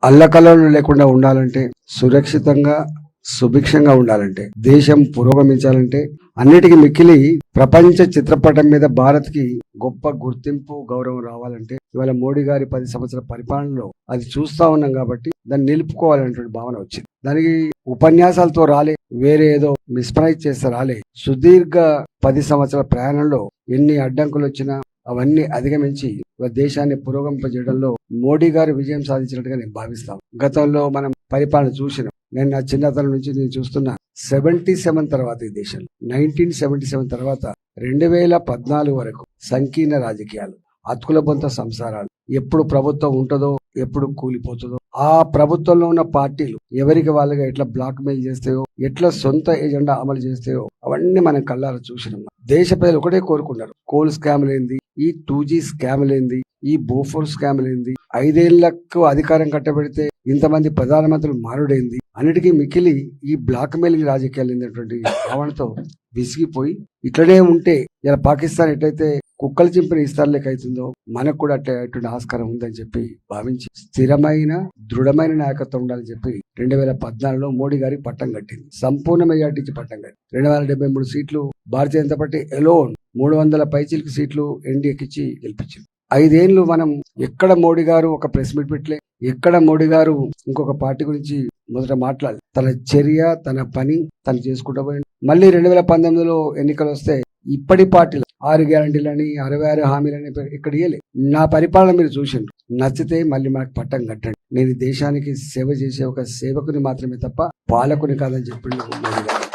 అల్లకల్లోలు లేకుండా ఉండాలంటే, సురక్షితంగా సుభిక్షంగా ఉండాలంటే, దేశం పురోగమించాలంటే, అన్నిటికీ మిక్కిలి ప్రపంచ చిత్రపటం మీద భారత్ కి గొప్ప గుర్తింపు గౌరవం రావాలంటే ఇవాళ మోడీ గారి 10 సంవత్సరాల పరిపాలనలో అది చూస్తా ఉన్నాం కాబట్టి దాన్ని నిలుపుకోవాలనేటువంటి భావన వచ్చింది. దానికి ఉపన్యాసాలతో రాలే, వేరే ఏదో మిస్ప్రైజ్ చేస్తే రాలే. సుదీర్ఘ 10 సంవత్సరాల ప్రయాణంలో ఎన్ని అడ్డంకులు వచ్చినా అవన్నీ అధిగమించి దేశాన్ని పురోగమింపజేయడంలో మోడీ గారు విజయం సాధించినట్టుగా నేను భావిస్తాను. గతంలో మనం పరిపాలన చూసినాం. నేను నా చిన్నతనం నుంచి నేను చూస్తున్నా 77 తర్వాత ఈ దేశంలో 1977 తర్వాత 2014 వరకు సంకీర్ణ రాజకీయాలు, అతుకుల బొంత సంసారాలు, ఎప్పుడు ప్రభుత్వం ఉంటుందో ఎప్పుడు కూలిపోతుందో, ఆ ప్రభుత్వంలో ఉన్న పార్టీలు ఎవరికి వాళ్ళగా ఎట్లా బ్లాక్ మెయిల్ చేస్తాయో, ఎట్లా సొంత ఎజెండా అమలు చేస్తాయో అవన్నీ మనం కళ్ళారా చూసినాం. దేశ ప్రజలు ఒకటే కోరుకున్నారు, కోల్ స్కామ్ లేంది, ఈ 2G స్కామ్ లేంది, ఈ బోఫోర్ స్కామ్ లేంది, 5 ఏళ్లకు అధికారం కట్టబెడితే ఇంతమంది ప్రధానమంత్రులు మారుడైంది, అన్నిటికీ మికిలి ఈ బ్లాక్ మెయిలింగ్ రాజకీయాలు ఏంటటువంటి భావనతో విసిగిపోయి ఇట్లనే ఉంటే ఇలా పాకిస్తాన్ ఎట్లయితే కుక్కలు చింపిన ఇస్తారు లెక్క అవుతుందో మనకు కూడా అటువంటి ఆస్కారం ఉందని చెప్పి భావించి స్థిరమైన దృఢమైన నాయకత్వం ఉండాలని చెప్పి 2014లో మోడీ గారి పట్టం కట్టింది. సంపూర్ణ మెజార్టీ ఇచ్చి పట్టం కట్టింది. 273 సీట్లు భారతీయ జనతా పార్టీ ఎలోన్ 300 పైచిలకు సీట్లు ఎన్డీఏకిచ్చి గెలిపించింది. 5 ఏళ్లు మనం ఎక్కడ మోడీ గారు ఒక ప్రెస్ మీట్ పెట్టలే, ఎక్కడ మోడీ గారు ఇంకొక పార్టీ గురించి మొదట మాట్లాడాలి. తన చర్య తన పని తను చేసుకుంటూ పోయింది. మళ్ళీ 2019లో ఎన్నికలు వస్తే ఇప్పటి పార్టీలు 6 గ్యారంటీలని 66 హామీలని ఇక్కడ ఇయ్యలే. నా పరిపాలన మీరు చూసిండ్రు, నచ్చితే మళ్ళీ మనకు పట్టం కట్టండి. నేను దేశానికి సేవ చేసే ఒక సేవకుని మాత్రమే తప్ప పాలకుని కాదని చెప్పిండు మోడీ గారు.